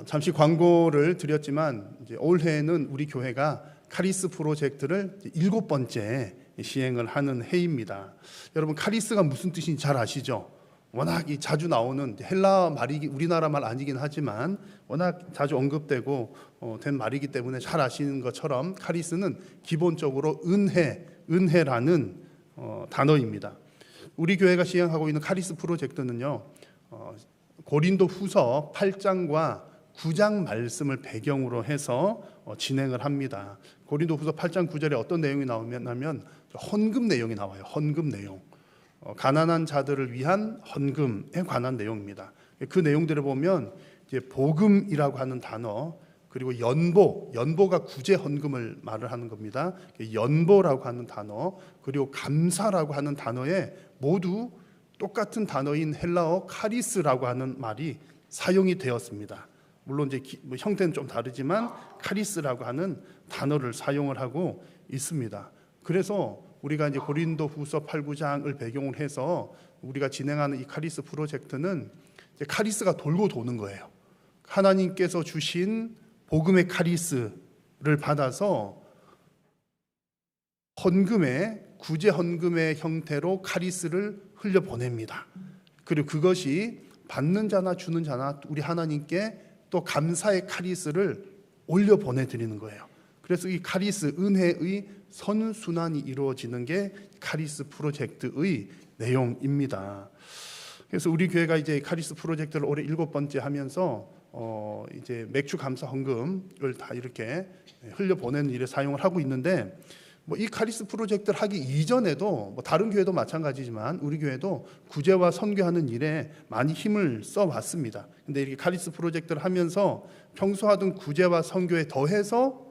잠시 광고를 드렸지만 이제 올해는 우리 교회가 카리스 프로젝트를 7번째 시행을 하는 해입니다. 여러분, 카리스가 무슨 뜻인지 잘 아시죠? 워낙 자주 나오는 헬라 말이 우리나라 말 아니긴 하지만 워낙 자주 언급되고 된 말이기 때문에 잘 아시는 것처럼 카리스는 기본적으로 은혜라는 단어입니다. 우리 교회가 시행하고 있는 카리스 프로젝트는요, 고린도 후서 8장과 9장 말씀을 배경으로 해서 진행을 합니다. 고린도 후서 8장 9절에 어떤 내용이 나오냐면 헌금 내용이 나와요. 헌금 내용. 가난한 자들을 위한 헌금에 관한 내용입니다. 그 내용들을 보면 이제 복음이라고 하는 단어, 그리고 연보가 구제 헌금을 말을 하는 겁니다. 연보라고 하는 단어, 그리고 감사라고 하는 단어에 모두 똑같은 단어인 헬라어 카리스라고 하는 말이 사용이 되었습니다. 물론 이제 형태는 좀 다르지만 카리스라고 하는 단어를 사용을 하고 있습니다. 그래서 우리가 이제 고린도 후서 8, 9장을 배경으로 해서 우리가 진행하는 이 카리스 프로젝트는 이제 카리스가 돌고 도는 거예요. 하나님께서 주신 복음의 카리스를 받아서 구제 헌금의 형태로 카리스를 흘려 보냅니다. 그리고 그것이 받는 자나 주는 자나 우리 하나님께 또 감사의 카리스를 올려 보내드리는 거예요. 그래서 이 카리스, 은혜의 선순환이 이루어지는 게 카리스 프로젝트의 내용입니다. 그래서 우리 교회가 이제 카리스 프로젝트를 올해 7번째 하면서 이제 맥주 감사 헌금을 다 이렇게 흘려 보내는 일에 사용을 하고 있는데, 이 카리스 프로젝트를 하기 이전에도 다른 교회도 마찬가지지만 우리 교회도 구제와 선교하는 일에 많이 힘을 써왔습니다. 근데 이렇게 카리스 프로젝트를 하면서 평소 하던 구제와 선교에 더해서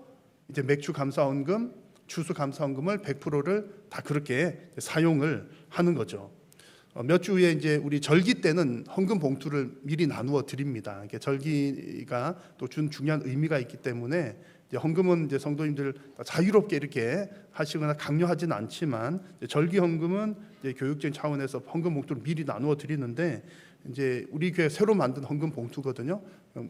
이제 맥주 감사헌금, 추수 감사헌금을 100%를 다 그렇게 사용을 하는 거죠. 몇 주 후에 이제 우리 절기 때는 헌금 봉투를 미리 나누어 드립니다. 절기가 또 준 중요한 의미가 있기 때문에 헌금은 이제 성도님들 자유롭게 이렇게 하시거나 강요하지는 않지만, 절기 헌금은 이제 교육적인 차원에서 헌금 봉투를 미리 나누어 드리는데, 이제 우리 교회 새로 만든 헌금 봉투거든요.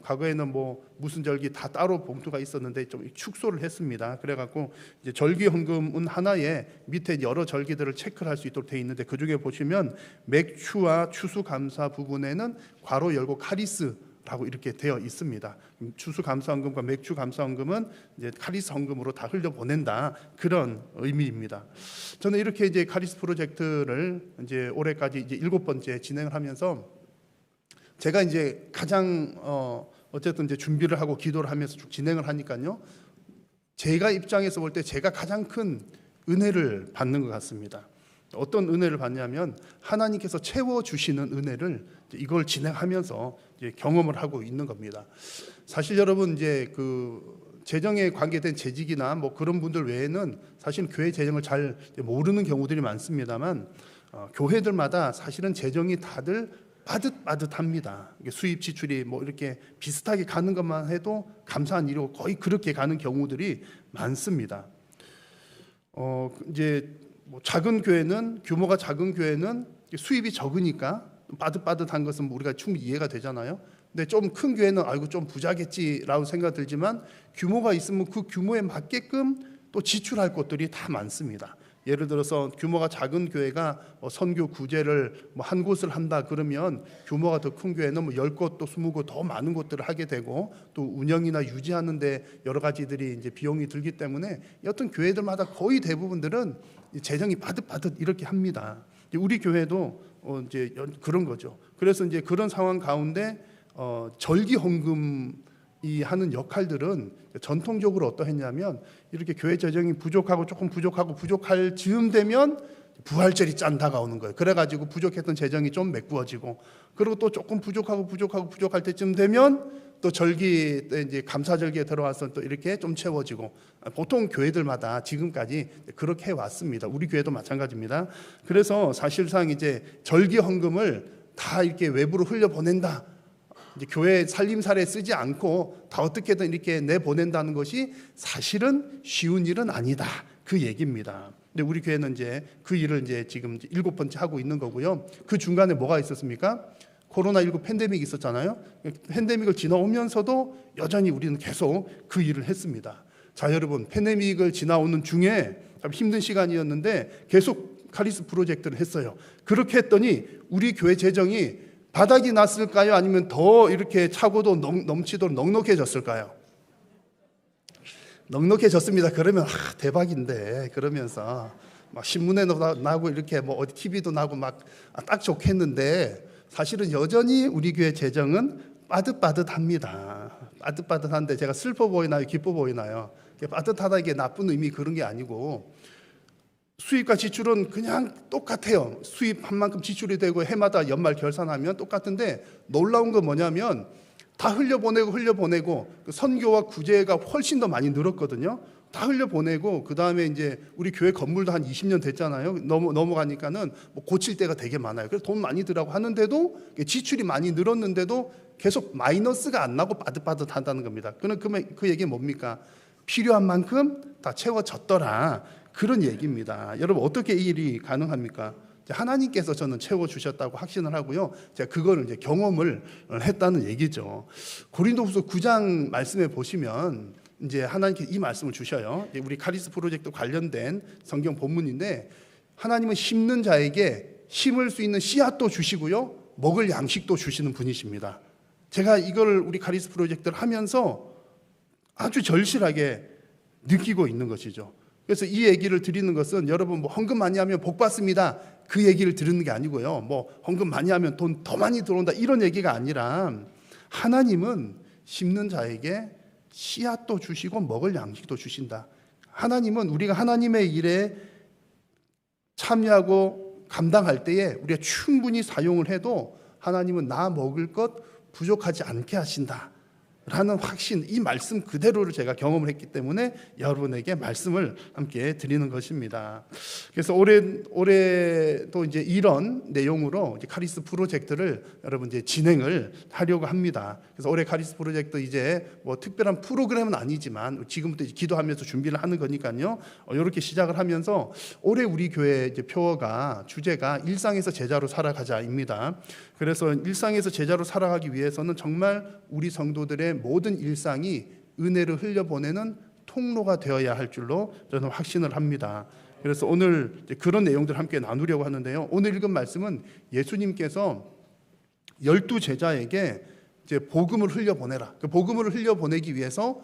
과거에는 무슨 절기 다 따로 봉투가 있었는데 좀 축소를 했습니다. 그래갖고 이제 절기 헌금은 하나에 밑에 여러 절기들을 체크를 할 수 있도록 되어 있는데, 그 중에 보시면 맥추와 추수감사 부분에는 괄호 열고 카리스라고 이렇게 되어 있습니다. 추수감사헌금과 맥주감사헌금은 이제 카리스 헌금으로 다 흘려 보낸다, 그런 의미입니다. 저는 이렇게 이제 카리스 프로젝트를 이제 올해까지 이제 7번째 진행을 하면서 제가 이제 가장 어쨌든 이제 준비를 하고 기도를 하면서 쭉 진행을 하니까요, 제가 입장에서 볼 때 제가 가장 큰 은혜를 받는 것 같습니다. 어떤 은혜를 받냐면 하나님께서 채워주시는 은혜를 이걸 진행하면서 이제 경험을 하고 있는 겁니다. 사실 여러분, 이제 그 재정에 관계된 재직이나 그런 분들 외에는 사실 교회 재정을 잘 모르는 경우들이 많습니다만, 교회들마다 사실은 재정이 다들 빠듯합니다. 수입 지출이 이렇게 비슷하게 가는 것만 해도 감사한 일이고 거의 그렇게 가는 경우들이 많습니다. 이제 작은 교회는, 규모가 작은 교회는 수입이 적으니까 빠듯한 것은 우리가 충분히 이해가 되잖아요. 근데 좀 큰 교회는 아이고 좀 부자겠지라고 생각 들지만, 규모가 있으면 그 규모에 맞게끔 또 지출할 것들이 다 많습니다. 예를 들어서 규모가 작은 교회가 선교 구제를 한 곳을 한다 그러면, 규모가 더 큰 교회는 10곳 또 20곳 더 많은 곳들을 하게 되고, 또 운영이나 유지하는데 여러 가지들이 이제 비용이 들기 때문에 여튼 교회들마다 거의 대부분들은 재정이 빠듯 이렇게 합니다. 우리 교회도 이제 그런 거죠. 그래서 이제 그런 상황 가운데 절기 헌금이 하는 역할들은 전통적으로 어떠했냐면, 이렇게 교회 재정이 조금 부족할 즈음 되면 부활절이 짠 다가오는 거예요. 그래가지고 부족했던 재정이 좀 메꾸어지고, 그리고 또 조금 부족할 때쯤 되면 또 절기 때 이제 감사절기에 들어와서 또 이렇게 좀 채워지고, 보통 교회들마다 지금까지 그렇게 해왔습니다. 우리 교회도 마찬가지입니다. 그래서 사실상 이제 절기 헌금을 다 이렇게 외부로 흘려 보낸다, 이제 교회 살림살이에 쓰지 않고 다 어떻게든 이렇게 내보낸다는 것이 사실은 쉬운 일은 아니다, 그 얘기입니다. 근데 우리 교회는 이제 그 일을 이제 지금 7번째 하고 있는 거고요. 그 중간에 뭐가 있었습니까? 코로나19 팬데믹이 있었잖아요. 팬데믹을 지나오면서도 여전히 우리는 계속 그 일을 했습니다. 자, 여러분, 팬데믹을 지나오는 중에 참 힘든 시간이었는데 계속 카리스 프로젝트를 했어요. 그렇게 했더니 우리 교회 재정이 바닥이 났을까요? 아니면 더 이렇게 차고도 넘치도록 넉넉해졌을까요? 넉넉해졌습니다. 그러면 대박인데, 그러면서 막 신문에 나고 이렇게 뭐 어디 TV도 나고 막 딱 좋겠는데, 사실은 여전히 우리 교회 재정은 빠듯빠듯합니다. 빠듯빠듯한데 제가 슬퍼 보이나요? 기뻐 보이나요? 빠듯하다, 이게 나쁜 의미 그런 게 아니고, 수입과 지출은 그냥 똑같아요. 수입한 만큼 지출이 되고 해마다 연말 결산하면 똑같은데, 놀라운 건 뭐냐면 다 흘려보내고 그 선교와 구제가 훨씬 더 많이 늘었거든요. 다 흘려보내고 그 다음에 이제 우리 교회 건물도 한 20년 됐잖아요. 넘어가니까는 뭐 고칠 때가 되게 많아요. 그래서 돈 많이 들어가고 하는데도, 지출이 많이 늘었는데도 계속 마이너스가 안 나고 빠듯빠듯하다는 겁니다. 그 얘기는 뭡니까? 필요한 만큼 다 채워졌더라, 그런 얘기입니다. 여러분, 어떻게 이 일이 가능합니까? 하나님께서 저는 채워주셨다고 확신을 하고요. 제가 그거를 이제 경험을 했다는 얘기죠. 고린도후서 9장 말씀에 보시면 이제 하나님께서 이 말씀을 주셔요. 우리 카리스 프로젝트 관련된 성경 본문인데, 하나님은 심는 자에게 심을 수 있는 씨앗도 주시고요, 먹을 양식도 주시는 분이십니다. 제가 이걸 우리 카리스 프로젝트를 하면서 아주 절실하게 느끼고 있는 것이죠. 그래서 이 얘기를 드리는 것은, 여러분 뭐 헌금 많이 하면 복 받습니다, 그 얘기를 드리는 게 아니고요, 뭐 헌금 많이 하면 돈 더 많이 들어온다, 이런 얘기가 아니라, 하나님은 심는 자에게 씨앗도 주시고 먹을 양식도 주신다. 하나님은 우리가 하나님의 일에 참여하고 감당할 때에 우리가 충분히 사용을 해도 하나님은 나 먹을 것 부족하지 않게 하신다 라는 확신, 이 말씀 그대로를 제가 경험을 했기 때문에 여러분에게 말씀을 함께 드리는 것입니다. 그래서 올해도 이제 이런 내용으로 이제 카리스 프로젝트를 여러분 이제 진행을 하려고 합니다. 그래서 올해 카리스 프로젝트 이제 뭐 특별한 프로그램은 아니지만 지금부터 이제 기도하면서 준비를 하는 거니까요. 이렇게 시작을 하면서 올해 우리 교회 이제 표어가, 주제가 일상에서 제자로 살아가자입니다. 그래서 일상에서 제자로 살아가기 위해서는 정말 우리 성도들의 모든 일상이 은혜를 흘려보내는 통로가 되어야 할 줄로 저는 확신을 합니다. 그래서 오늘 그런 내용들을 함께 나누려고 하는데요. 오늘 읽은 말씀은 예수님께서 12제자에게 이제 복음을 흘려보내라, 그 복음을 흘려보내기 위해서,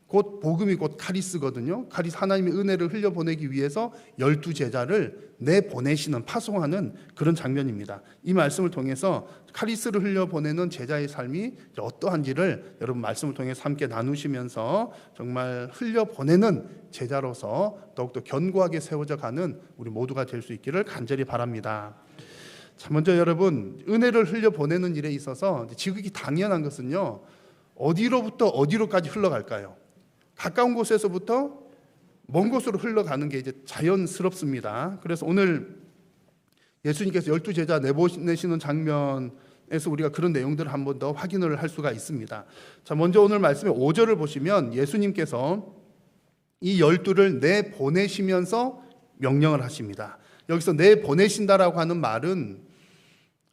곧 복음이 곧 카리스거든요. 카리스, 하나님의 은혜를 흘려보내기 위해서 12제자를 내보내시는, 파송하는 그런 장면입니다. 이 말씀을 통해서 카리스를 흘려보내는 제자의 삶이 어떠한지를 여러분 말씀을 통해서 함께 나누시면서 정말 흘려보내는 제자로서 더욱더 견고하게 세워져 가는 우리 모두가 될 수 있기를 간절히 바랍니다. 자, 먼저 여러분, 은혜를 흘려보내는 일에 있어서 지극히 당연한 것은요, 어디로부터 어디로까지 흘러갈까요? 가까운 곳에서부터 먼 곳으로 흘러가는 게 이제 자연스럽습니다. 그래서 오늘 예수님께서 12제자 내보내시는 장면에서 우리가 그런 내용들을 한 번 더 확인을 할 수가 있습니다. 자, 먼저 오늘 말씀의 5절을 보시면 예수님께서 이 12를 내보내시면서 명령을 하십니다. 여기서 내보내신다라고 하는 말은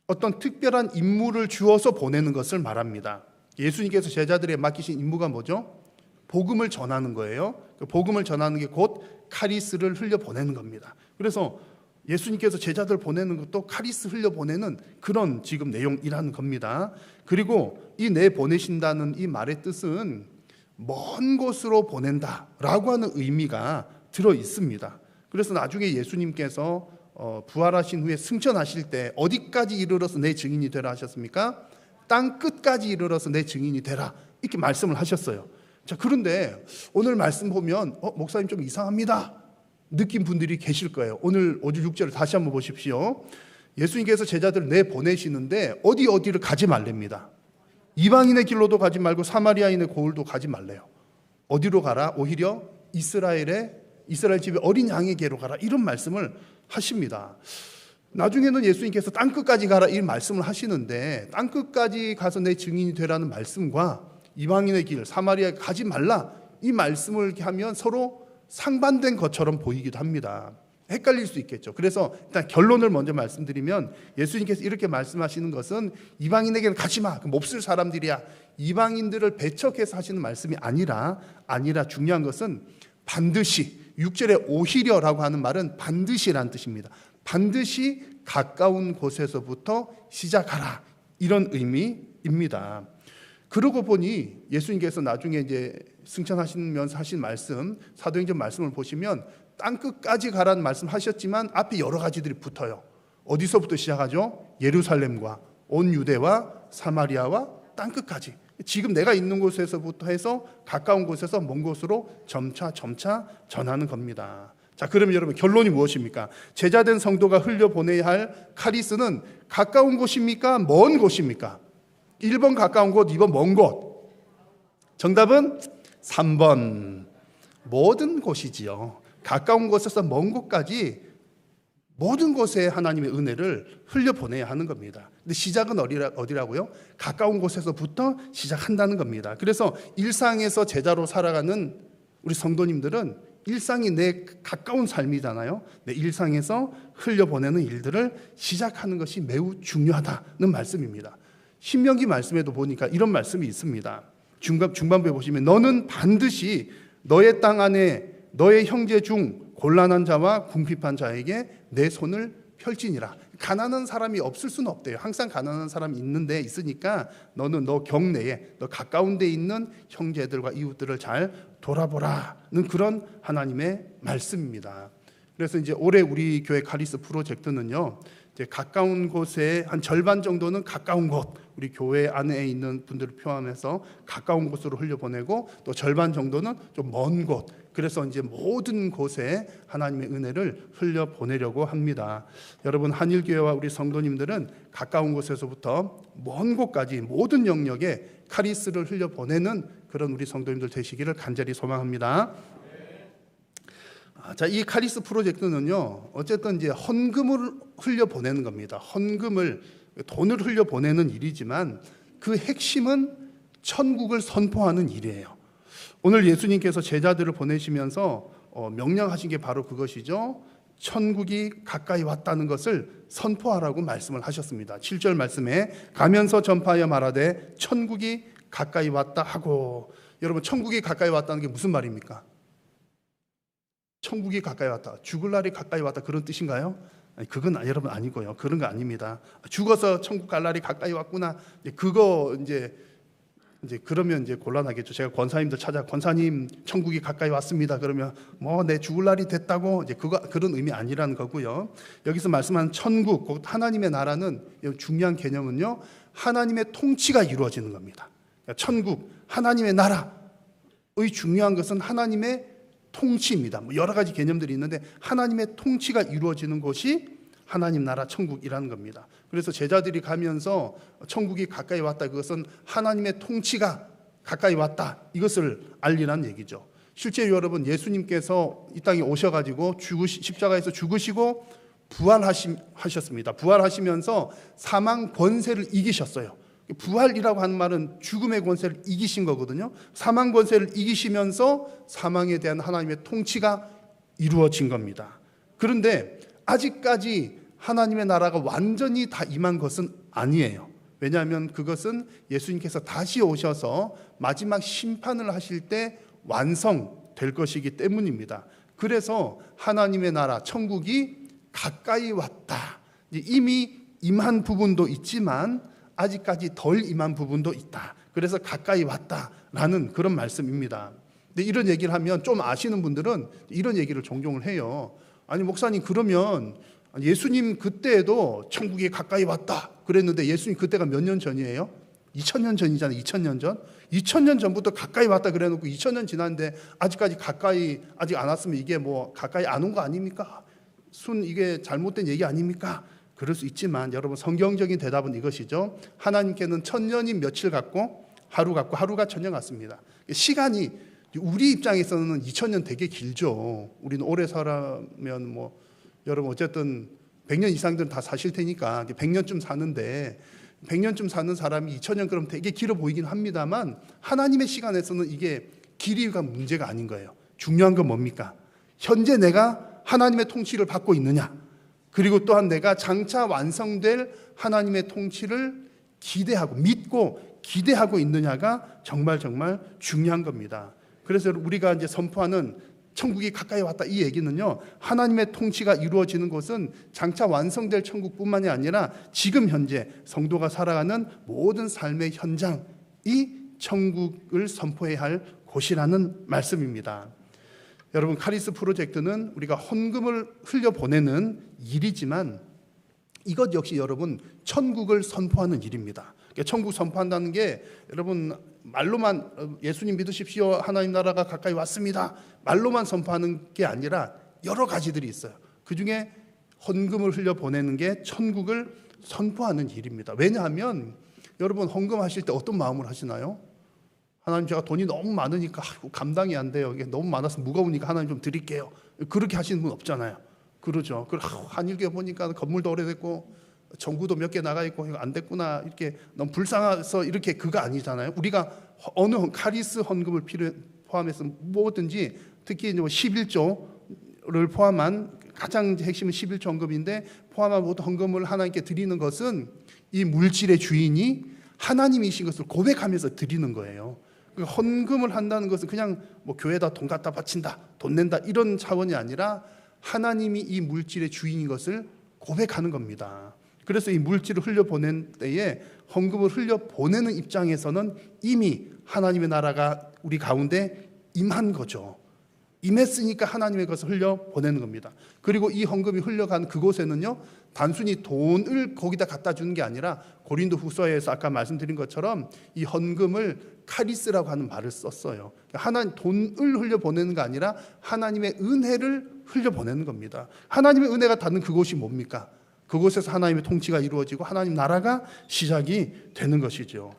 어떤 특별한 임무를 주어서 보내는 것을 말합니다. 예수님께서 제자들에게 맡기신 임무가 뭐죠? 복음을 전하는 거예요. 그 복음을 전하는 게 곧 카리스를 흘려보내는 겁니다. 그래서 예수님께서 제자들 보내는 것도 카리스 흘려보내는 그런 지금 내용이라는 겁니다. 그리고 이 내보내신다는 이 말의 뜻은 먼 곳으로 보낸다라고 하는 의미가 들어 있습니다. 그래서 나중에 예수님께서 부활하신 후에 승천하실 때 어디까지 이르러서 내 증인이 되라 하셨습니까? 땅 끝까지 이르러서 내 증인이 되라, 이렇게 말씀을 하셨어요. 자, 그런데 오늘 말씀 보면 목사님 좀 이상합니다 느낀 분들이 계실 거예요. 오늘 5절 6절을 다시 한번 보십시오. 예수님께서 제자들을 내보내시는데 어디를 가지 말랍니다. 이방인의 길로도 가지 말고 사마리아인의 고을도 가지 말래요. 어디로 가라? 오히려 이스라엘 집의 어린 양에게로 가라, 이런 말씀을 하십니다. 나중에는 예수님께서 땅끝까지 가라, 이 말씀을 하시는데, 땅끝까지 가서 내 증인이 되라는 말씀과 이방인의 길, 사마리아에 가지 말라, 이 말씀을 이렇게 하면 서로 상반된 것처럼 보이기도 합니다. 헷갈릴 수 있겠죠. 그래서 일단 결론을 먼저 말씀드리면 예수님께서 이렇게 말씀하시는 것은 이방인에게는 가지 마. 몹쓸 사람들이야. 이방인들을 배척해서 하시는 말씀이 아니라 중요한 것은 반드시 6절에 오히려라고 하는 말은 반드시라는 뜻입니다. 반드시 가까운 곳에서부터 시작하라. 이런 의미입니다. 그러고 보니 예수님께서 나중에 이제 승천하시면서 하신 말씀, 사도행전 말씀을 보시면 땅 끝까지 가라는 말씀하셨지만 앞에 여러 가지들이 붙어요. 어디서부터 시작하죠? 예루살렘과 온 유대와 사마리아와 땅 끝까지. 지금 내가 있는 곳에서부터 해서 가까운 곳에서 먼 곳으로 점차 전하는 겁니다. 자, 그러면 여러분 결론이 무엇입니까? 제자된 성도가 흘려보내야 할 카리스는 가까운 곳입니까? 먼 곳입니까? 1번 가까운 곳, 2번 먼 곳. 정답은 3번 모든 곳이지요. 가까운 곳에서 먼 곳까지 모든 곳에 하나님의 은혜를 흘려보내야 하는 겁니다. 근데 시작은 어디라고요? 가까운 곳에서부터 시작한다는 겁니다. 그래서 일상에서 제자로 살아가는 우리 성도님들은 일상이 내 가까운 삶이잖아요. 내 일상에서 흘려보내는 일들을 시작하는 것이 매우 중요하다는 말씀입니다. 신명기 말씀에도 보니까 이런 말씀이 있습니다. 중반부에 보시면 너는 반드시 너의 땅 안에 너의 형제 중 곤란한 자와 궁핍한 자에게 내 손을 펼지니라. 가난한 사람이 없을 수는 없대요. 항상 가난한 사람이 있으니까 너는 너 경내에 너 가까운 데 있는 형제들과 이웃들을 잘 돌아보라는 그런 하나님의 말씀입니다. 그래서 이제 올해 우리 교회 카리스 프로젝트는요, 이제 가까운 곳에 한 절반 정도는 가까운 곳, 우리 교회 안에 있는 분들을 포함해서 가까운 곳으로 흘려보내고 또 절반 정도는 좀 먼 곳, 그래서 이제 모든 곳에 하나님의 은혜를 흘려보내려고 합니다. 여러분, 한일교회와 우리 성도님들은 가까운 곳에서부터 먼 곳까지 모든 영역에 카리스를 흘려보내는 그런 우리 성도님들 되시기를 간절히 소망합니다. 자, 이 카리스 프로젝트는요, 어쨌든 이제 헌금을 흘려보내는 겁니다. 돈을 흘려보내는 일이지만 그 핵심은 천국을 선포하는 일이에요. 오늘 예수님께서 제자들을 보내시면서 명령하신 게 바로 그것이죠. 천국이 가까이 왔다는 것을 선포하라고 말씀을 하셨습니다. 7절 말씀에 가면서 전파하여 말하되 천국이 가까이 왔다 하고. 여러분, 천국이 가까이 왔다는 게 무슨 말입니까? 천국이 가까이 왔다, 죽을 날이 가까이 왔다, 그런 뜻인가요? 아니, 그건 여러분 아니고요. 그런 거 아닙니다. 죽어서 천국 갈 날이 가까이 왔구나. 그거 이제 그러면 이제 곤란하겠죠. 제가 권사님들 권사님 천국이 가까이 왔습니다. 그러면 뭐 내 죽을 날이 됐다고, 이제 그런 의미 아니라는 거고요. 여기서 말씀하는 천국, 곧 하나님의 나라는 중요한 개념은요, 하나님의 통치가 이루어지는 겁니다. 그러니까 천국, 하나님의 나라의 중요한 것은 하나님의 통치입니다. 여러 가지 개념들이 있는데 하나님의 통치가 이루어지는 곳이 하나님 나라 천국이라는 겁니다. 그래서 제자들이 가면서 천국이 가까이 왔다, 그것은 하나님의 통치가 가까이 왔다, 이것을 알리라는 얘기죠. 실제 여러분, 예수님께서 이 땅에 오셔가지고 십자가에서 죽으시고 부활하셨습니다. 부활하시면서 사망 권세를 이기셨어요. 부활이라고 하는 말은 죽음의 권세를 이기신 거거든요. 사망 권세를 이기시면서 사망에 대한 하나님의 통치가 이루어진 겁니다. 그런데 아직까지 하나님의 나라가 완전히 다 임한 것은 아니에요. 왜냐하면 그것은 예수님께서 다시 오셔서 마지막 심판을 하실 때 완성될 것이기 때문입니다. 그래서 하나님의 나라 천국이 가까이 왔다, 이미 임한 부분도 있지만 아직까지 덜 임한 부분도 있다. 그래서 가까이 왔다라는 그런 말씀입니다. 근데 이런 얘기를 하면 좀 아시는 분들은 이런 얘기를 종종 해요. 아니 목사님, 그러면 예수님 그때에도 천국이 가까이 왔다 그랬는데 예수님 그때가 몇 년 전이에요? 2000년 전이잖아요. 2000년 전. 2000년 전부터 가까이 왔다 그래놓고 2000년 지났는데 아직까지 가까이 아직 안 왔으면 이게 뭐 가까이 안 온 거 아닙니까? 이게 잘못된 얘기 아닙니까? 그럴 수 있지만 여러분, 성경적인 대답은 이것이죠. 하나님께는 천년이 며칠 같고 하루 같고 하루가 천년 같습니다. 시간이 우리 입장에서는 2000년 되게 길죠. 우리는 오래 살면 뭐 여러분 어쨌든 100년 이상들은 다 사실 테니까 100년쯤 사는데 100년쯤 사는 사람이 2000년 그럼 되게 길어 보이긴 합니다만 하나님의 시간에서는 이게 길이가 문제가 아닌 거예요. 중요한 건 뭡니까? 현재 내가 하나님의 통치를 받고 있느냐, 그리고 또한 내가 장차 완성될 하나님의 통치를 기대하고 믿고 기대하고 있느냐가 정말 중요한 겁니다. 그래서 우리가 이제 선포하는 천국이 가까이 왔다 이 얘기는요, 하나님의 통치가 이루어지는 곳은 장차 완성될 천국뿐만이 아니라 지금 현재 성도가 살아가는 모든 삶의 현장이 천국을 선포해야 할 곳이라는 말씀입니다. 여러분, 카리스 프로젝트는 우리가 헌금을 흘려보내는 일이지만 이것 역시 여러분 천국을 선포하는 일입니다. 천국 선포한다는 게 여러분 말로만 예수님 믿으십시오, 하나님 나라가 가까이 왔습니다, 말로만 선포하는 게 아니라 여러 가지들이 있어요. 그중에 헌금을 흘려보내는 게 천국을 선포하는 일입니다. 왜냐하면 여러분 헌금하실 때 어떤 마음으로 하시나요? 하나님, 제가 돈이 너무 많으니까 감당이 안 돼요, 이게 너무 많아서 무거우니까 하나님 좀 드릴게요, 그렇게 하시는 분 없잖아요. 그러죠. 한일교회 보니까 건물도 오래됐고 전구도 몇 개 나가 있고 이거 안 됐구나, 이렇게 너무 불쌍해서 이렇게, 그거 아니잖아요. 우리가 어느 카리스 헌금을 포함해서 뭐든지, 특히 11조를 포함한 가장 핵심은 11조 헌금인데, 포함한 모든 헌금을 하나님께 드리는 것은 이 물질의 주인이 하나님이신 것을 고백하면서 드리는 거예요. 헌금을 한다는 것은 그냥 뭐 교회에다 돈 갖다 바친다, 돈 낸다, 이런 차원이 아니라 하나님이 이 물질의 주인인 것을 고백하는 겁니다. 그래서 이 물질을 흘려보낸 때에 헌금을 흘려보내는 입장에서는 이미 하나님의 나라가 우리 가운데 임한 거죠. 임했으니까 하나님의 것을 흘려보내는 겁니다. 그리고 이 헌금이 흘러간 그곳에는요, 단순히 돈을 거기다 갖다 주는 게 아니라 고린도 후서에서 아까 말씀드린 것처럼 이 헌금을 카리스라고 하는 말을 썼어요. 하나님 돈을 흘려보내는 게 아니라 하나님의 은혜를 흘려보내는 겁니다. 하나님의 은혜가 닿는 그곳이 뭡니까? 그곳에서 하나님의 통치가 이루어지고 하나님 나라가 시작이 되는 것이죠.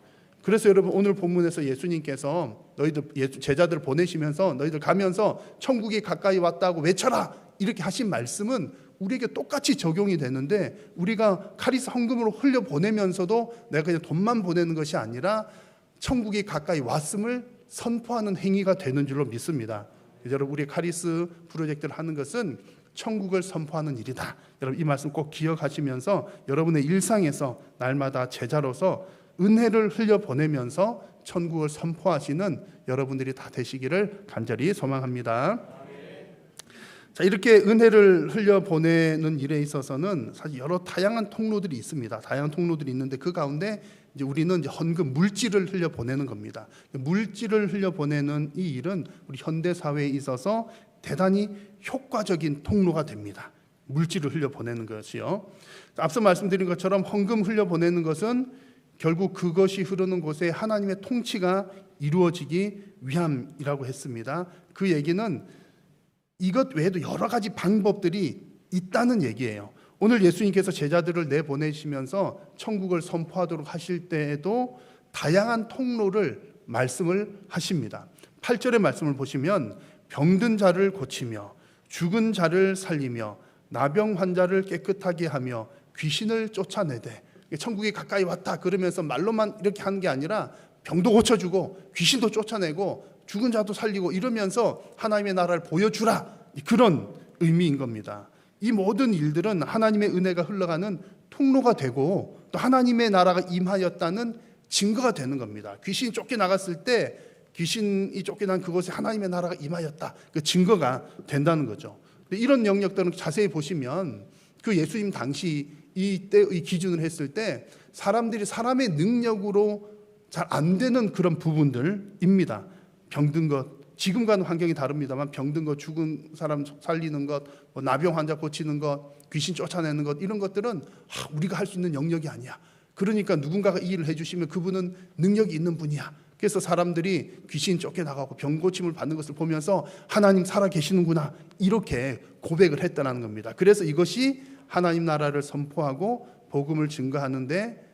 그래서 여러분 오늘 본문에서 예수님께서 너희들 제자들 보내시면서 너희들 가면서 천국이 가까이 왔다고 외쳐라, 이렇게 하신 말씀은 우리에게 똑같이 적용이 되는데, 우리가 카리스 헌금으로 흘려보내면서도 내가 그냥 돈만 보내는 것이 아니라 천국이 가까이 왔음을 선포하는 행위가 되는 줄로 믿습니다. 여러분, 우리 카리스 프로젝트를 하는 것은 천국을 선포하는 일이다. 여러분 이 말씀 꼭 기억하시면서 여러분의 일상에서 날마다 제자로서 은혜를 흘려보내면서 천국을 선포하시는 여러분들이 다 되시기를 간절히 소망합니다. 자, 이렇게 은혜를 흘려보내는 일에 있어서는 사실 여러 다양한 통로들이 있습니다. 다양한 통로들이 있는데 그 가운데 이제 우리는 이제 헌금, 물질을 흘려보내는 겁니다. 물질을 흘려보내는 이 일은 우리 현대 사회에 있어서 대단히 효과적인 통로가 됩니다. 물질을 흘려보내는 것이요. 앞서 말씀드린 것처럼 헌금 흘려보내는 것은 결국 그것이 흐르는 곳에 하나님의 통치가 이루어지기 위함이라고 했습니다. 그 얘기는 이것 외에도 여러 가지 방법들이 있다는 얘기예요. 오늘 예수님께서 제자들을 내보내시면서 천국을 선포하도록 하실 때에도 다양한 통로를 말씀을 하십니다. 8절의 말씀을 보시면 병든 자를 고치며 죽은 자를 살리며 나병 환자를 깨끗하게 하며 귀신을 쫓아내되, 천국이 가까이 왔다 그러면서 말로만 이렇게 하는 게 아니라 병도 고쳐주고 귀신도 쫓아내고 죽은 자도 살리고 이러면서 하나님의 나라를 보여주라, 그런 의미인 겁니다. 이 모든 일들은 하나님의 은혜가 흘러가는 통로가 되고 또 하나님의 나라가 임하였다는 증거가 되는 겁니다. 귀신이 쫓겨나갔을 때 귀신이 쫓겨난 그곳에 하나님의 나라가 임하였다, 그 증거가 된다는 거죠. 이런 영역들은 자세히 보시면 그 예수님 당시 이때의 기준을 했을 때 사람들이 사람의 능력으로 잘 안 되는 그런 부분들입니다. 병든 것, 지금과는 환경이 다릅니다만 병든 것, 죽은 사람 살리는 것, 뭐 나병 환자 고치는 것, 귀신 쫓아내는 것, 이런 것들은 우리가 할 수 있는 영역이 아니야. 그러니까 누군가가 이 일을 해주시면 그분은 능력이 있는 분이야. 그래서 사람들이 귀신 쫓겨나가고 병 고침을 받는 것을 보면서 하나님 살아 계시는구나, 이렇게 고백을 했다는 겁니다. 그래서 이것이 하나님 나라를 선포하고 복음을 증거하는데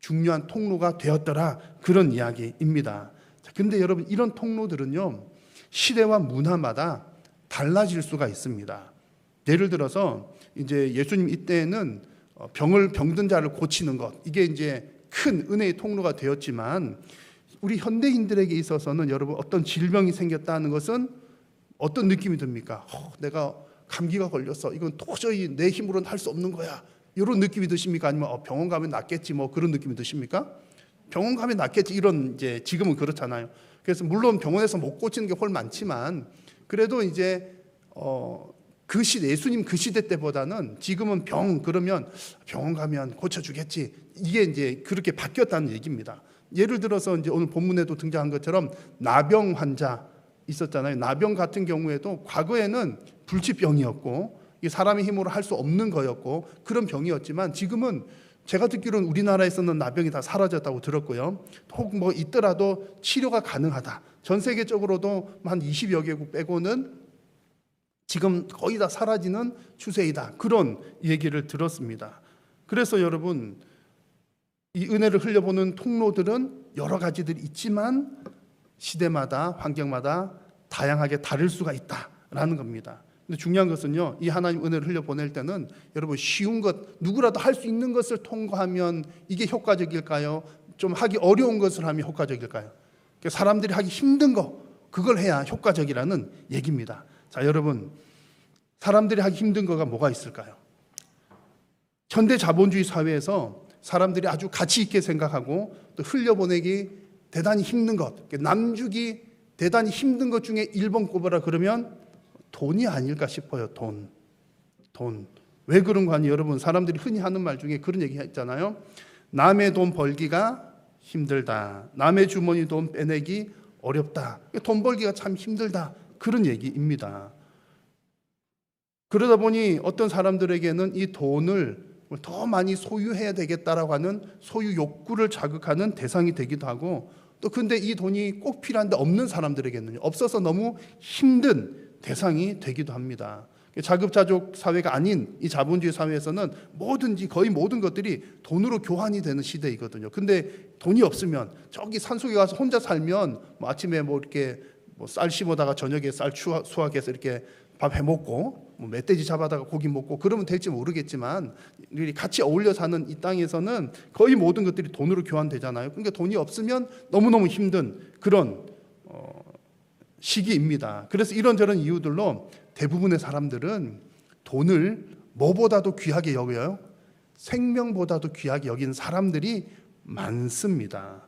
중요한 통로가 되었더라, 그런 이야기입니다. 근데 여러분 이런 통로들은요 시대와 문화마다 달라질 수가 있습니다. 예를 들어서 이제 예수님 이때는 병든 자를 고치는 것, 이게 이제 큰 은혜의 통로가 되었지만 우리 현대인들에게 있어서는 여러분 어떤 질병이 생겼다는 것은 어떤 느낌이 듭니까? 내가 감기가 걸렸어. 이건 도저히 내 힘으로는 할 수 없는 거야. 이런 느낌이 드십니까? 아니면 병원 가면 낫겠지 뭐 그런 느낌이 드십니까? 병원 가면 낫겠지 이런 이제 지금은 그렇잖아요. 그래서 물론 병원에서 못 고치는 게 훨 많지만 그래도 이제 그 시대 예수님 그 시대 때보다는 지금은 그러면 병원 가면 고쳐주겠지. 이게 이제 그렇게 바뀌었다는 얘기입니다. 예를 들어서 이제 오늘 본문에도 등장한 것처럼 나병 환자 있었잖아요. 나병 같은 경우에도 과거에는 불치병이었고 이게 사람의 힘으로 할 수 없는 거였고 그런 병이었지만 지금은 제가 듣기로는 우리나라에서는 나병이 다 사라졌다고 들었고요. 혹 뭐 있더라도 치료가 가능하다. 전 세계적으로도 한 20여 개국 빼고는 지금 거의 다 사라지는 추세이다. 그런 얘기를 들었습니다. 그래서 여러분 이 은혜를 흘려보는 통로들은 여러 가지들이 있지만 시대마다 환경마다 다양하게 다를 수가 있다라는 겁니다. 근데 중요한 것은요, 이 하나님 은혜를 흘려보낼 때는 여러분 쉬운 것, 누구라도 할 수 있는 것을 통과하면 이게 효과적일까요? 좀 하기 어려운 것을 하면 효과적일까요? 사람들이 하기 힘든 거, 그걸 해야 효과적이라는 얘기입니다. 자, 여러분 사람들이 하기 힘든 거가 뭐가 있을까요? 현대 자본주의 사회에서 사람들이 아주 가치 있게 생각하고 또 흘려보내기 대단히 힘든 것, 남주기 대단히 힘든 것 중에 1번 꼽아라 그러면 돈이 아닐까 싶어요. 돈. 왜 그런 거 아니에요? 여러분 사람들이 흔히 하는 말 중에 그런 얘기 있잖아요. 남의 돈 벌기가 힘들다. 남의 주머니 돈 빼내기 어렵다. 돈 벌기가 참 힘들다. 그런 얘기입니다. 그러다 보니 어떤 사람들에게는 이 돈을 더 많이 소유해야 되겠다라고 하는 소유 욕구를 자극하는 대상이 되기도 하고 또 근데 이 돈이 꼭 필요한데 없는 사람들에게는요. 없어서 너무 힘든 대상이 되기도 합니다. 자급자족 사회가 아닌 이 자본주의 사회에서는 뭐든지 거의 모든 것들이 돈으로 교환이 되는 시대이거든요. 근데 돈이 없으면 저기 산속에 가서 혼자 살면 뭐 아침에 뭐 이렇게 뭐 쌀 심어다가 저녁에 쌀 수확해서 이렇게 밥 해먹고 뭐 멧돼지 잡아다가 고기 먹고 그러면 될지 모르겠지만 같이 어울려 사는 이 땅에서는 거의 모든 것들이 돈으로 교환되잖아요. 그러니까 돈이 없으면 너무너무 힘든 그런 시기입니다. 그래서 이런저런 이유들로 대부분의 사람들은 돈을 뭐보다도 귀하게 여겨요? 생명보다도 귀하게 여기는 사람들이 많습니다.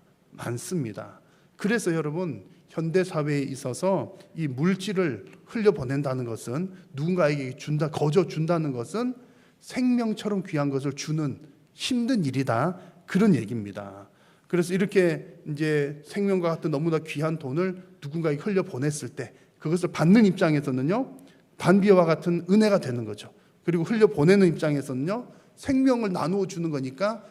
그래서 여러분 현대 사회에 있어서 이 물질을 흘려보낸다는 것은 누군가에게 거저 준다는 것은 생명처럼 귀한 것을 주는 힘든 일이다. 그런 얘기입니다. 그래서 이렇게 이제 생명과 같은 너무나 귀한 돈을 누군가에게 흘려보냈을 때 그것을 받는 입장에서는요, 단비와 같은 은혜가 되는 거죠. 그리고 흘려보내는 입장에서는요, 생명을 나누어 주는 거니까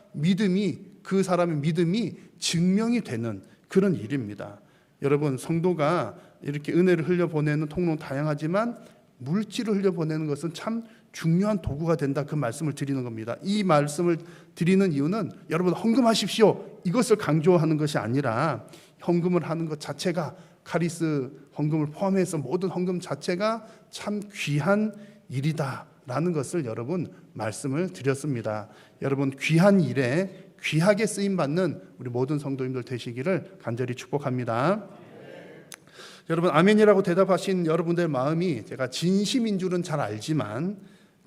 그 사람의 믿음이 증명이 되는 그런 일입니다. 여러분 성도가 이렇게 은혜를 흘려보내는 통로는 다양하지만 물질을 흘려보내는 것은 참 중요한 도구가 된다. 그 말씀을 드리는 겁니다. 이 말씀을 드리는 이유는 여러분 헌금하십시오 이것을 강조하는 것이 아니라 헌금을 하는 것 자체가 카리스 헌금을 포함해서 모든 헌금 자체가 참 귀한 일이다라는 것을 여러분 말씀을 드렸습니다. 여러분 귀한 일에 귀하게 쓰임받는 우리 모든 성도님들 되시기를 간절히 축복합니다. 여러분 아멘이라고 대답하신 여러분들 마음이 제가 진심인 줄은 잘 알지만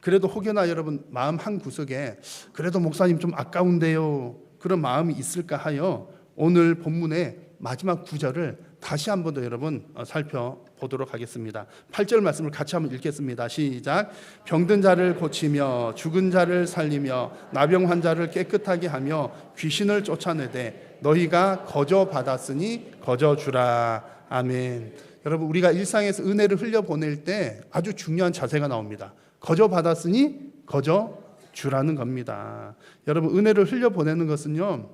그래도 혹여나 여러분 마음 한 구석에 그래도 목사님 좀 아까운데요 그런 마음이 있을까 하여 오늘 본문의 마지막 구절을 다시 한 번 더 여러분 살펴보도록 하겠습니다. 8절 말씀을 같이 한번 읽겠습니다. 시작. 병든 자를 고치며 죽은 자를 살리며 나병 환자를 깨끗하게 하며 귀신을 쫓아내되 너희가 거저 받았으니 거저 주라. 아멘. 여러분 우리가 일상에서 은혜를 흘려보낼 때 아주 중요한 자세가 나옵니다. 거저 받았으니 거저 주라는 겁니다. 여러분 은혜를 흘려보내는 것은요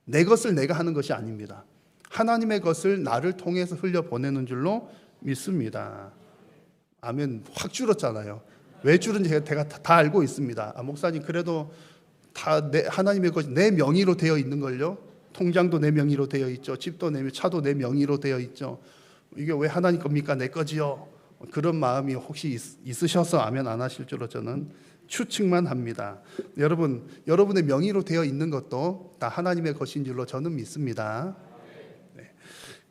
내 것을 내가 하는 것이 아닙니다. 하나님의 것을 나를 통해서 흘려보내는 줄로 믿습니다. 아멘. 확 줄었잖아요. 왜 줄은지 제가 다 알고 있습니다. 목사님 그래도 다 하나님의 것이 내 명의로 되어 있는 걸요. 통장도 내 명의로 되어 있죠. 집도 차도 내 명의로 되어 있죠. 이게 왜 하나님 겁니까? 내 거지요. 그런 마음이 혹시 있으셔서 아멘 안 하실 줄로 저는 추측만 합니다. 여러분 여러분의 명의로 되어 있는 것도 다 하나님의 것인 줄로 저는 믿습니다.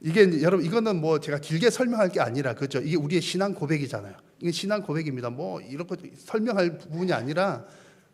이게 여러분 이거는 뭐 제가 길게 설명할 게 아니라 그죠? 이게 우리의 신앙 고백이잖아요. 이게 신앙 고백입니다. 뭐 이렇게 설명할 부분이 아니라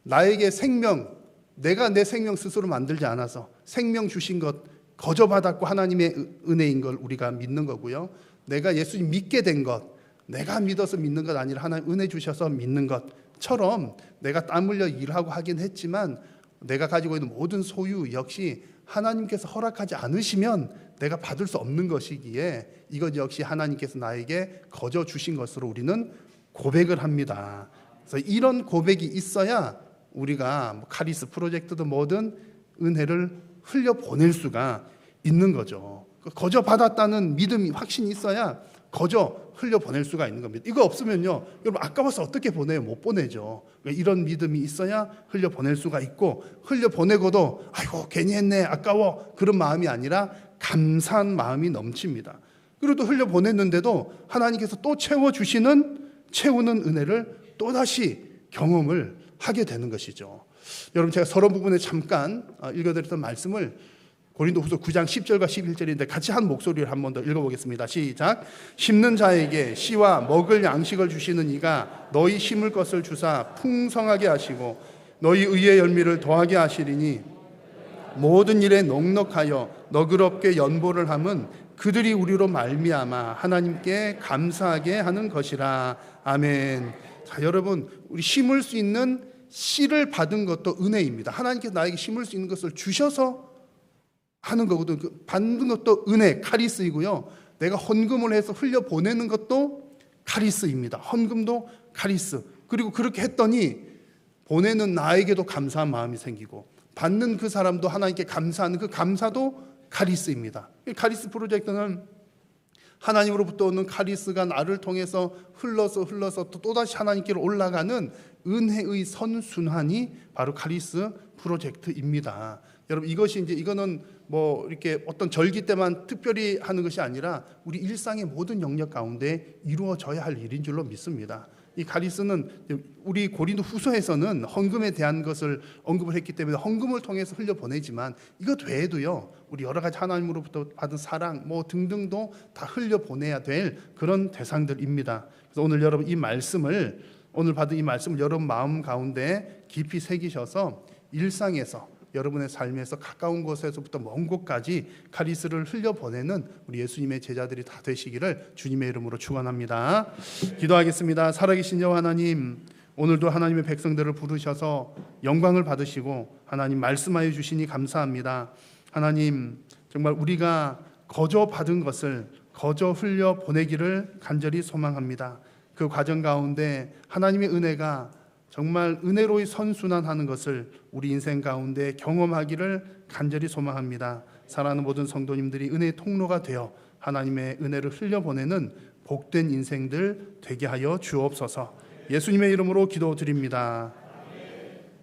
나에게 생명, 내가 내 생명 스스로 만들지 않아서 생명 주신 것 거저 받았고 하나님의 은혜인 걸 우리가 믿는 거고요. 내가 예수님 믿게 된 것, 내가 믿어서 믿는 것 아니라 하나님 은혜 주셔서 믿는 것처럼 내가 땀 흘려 일하고 하긴 했지만 내가 가지고 있는 모든 소유 역시 하나님께서 허락하지 않으시면 내가 받을 수 없는 것이기에 이것 역시 하나님께서 나에게 거저 주신 것으로 우리는 고백을 합니다. 그래서 이런 고백이 있어야 우리가 뭐 카리스 프로젝트도 뭐든 은혜를 흘려보낼 수가 있는 거죠. 거저 받았다는 믿음이 확신이 있어야 거저 흘려보낼 수가 있는 겁니다. 이거 없으면요, 여러분 아까워서 어떻게 보내요? 못 보내죠. 이런 믿음이 있어야 흘려보낼 수가 있고, 흘려보내고도 아이고 괜히 했네, 아까워, 그런 마음이 아니라 감사한 마음이 넘칩니다. 그리고 또 흘려보냈는데도 하나님께서 또 채우는 은혜를 또다시 경험을 하게 되는 것이죠. 여러분 제가 서론 부분에 잠깐 읽어드렸던 말씀을 고린도후서 9장 10절과 11절인데 같이 한 목소리를 한 번 더 읽어보겠습니다. 시작. 심는 자에게 씨와 먹을 양식을 주시는 이가 너희 심을 것을 주사 풍성하게 하시고 너희 의의 열매를 더하게 하시리니 모든 일에 넉넉하여 너그럽게 연보를 함은 그들이 우리로 말미암아 하나님께 감사하게 하는 것이라. 아멘. 자, 여러분 우리 심을 수 있는 씨를 받은 것도 은혜입니다. 하나님께서 나에게 심을 수 있는 것을 주셔서 하는 거거든. 받는 것도 은혜, 카리스이고요. 내가 헌금을 해서 흘려보내는 것도 카리스입니다. 헌금도 카리스. 그리고 그렇게 했더니 보내는 나에게도 감사한 마음이 생기고 받는 그 사람도 하나님께 감사하는 그 감사도 카리스입니다. 카리스 프로젝트는 하나님으로부터 오는 카리스가 나를 통해서 흘러서 또다시 하나님께로 올라가는 은혜의 선순환이 바로 카리스 프로젝트입니다. 여러분 이거는 뭐 이렇게 어떤 절기 때만 특별히 하는 것이 아니라 우리 일상의 모든 영역 가운데 이루어져야 할 일인 줄로 믿습니다. 이 카리스는 우리 고린도 후서에서는 헌금에 대한 것을 언급을 했기 때문에 헌금을 통해서 흘려보내지만 이것 외에도요, 우리 여러 가지 하나님으로부터 받은 사랑 뭐 등등도 다 흘려보내야 될 그런 대상들입니다. 그래서 오늘 여러분 오늘 받은 이 말씀을 여러분 마음 가운데 깊이 새기셔서 일상에서 여러분의 삶에서 가까운 곳에서부터 먼 곳까지 카리스를 흘려보내는 우리 예수님의 제자들이 다 되시기를 주님의 이름으로 축원합니다. 기도하겠습니다. 살아계신 여호와 하나님, 오늘도 하나님의 백성들을 부르셔서 영광을 받으시고 하나님 말씀하여 주시니 감사합니다. 하나님 정말 우리가 거저 받은 것을 거저 흘려보내기를 간절히 소망합니다. 그 과정 가운데 하나님의 은혜가 정말 은혜로이 선순환하는 것을 우리 인생 가운데 경험하기를 간절히 소망합니다. 사랑하는 모든 성도님들이 은혜의 통로가 되어 하나님의 은혜를 흘려보내는 복된 인생들 되게 하여 주옵소서. 예수님의 이름으로 기도드립니다.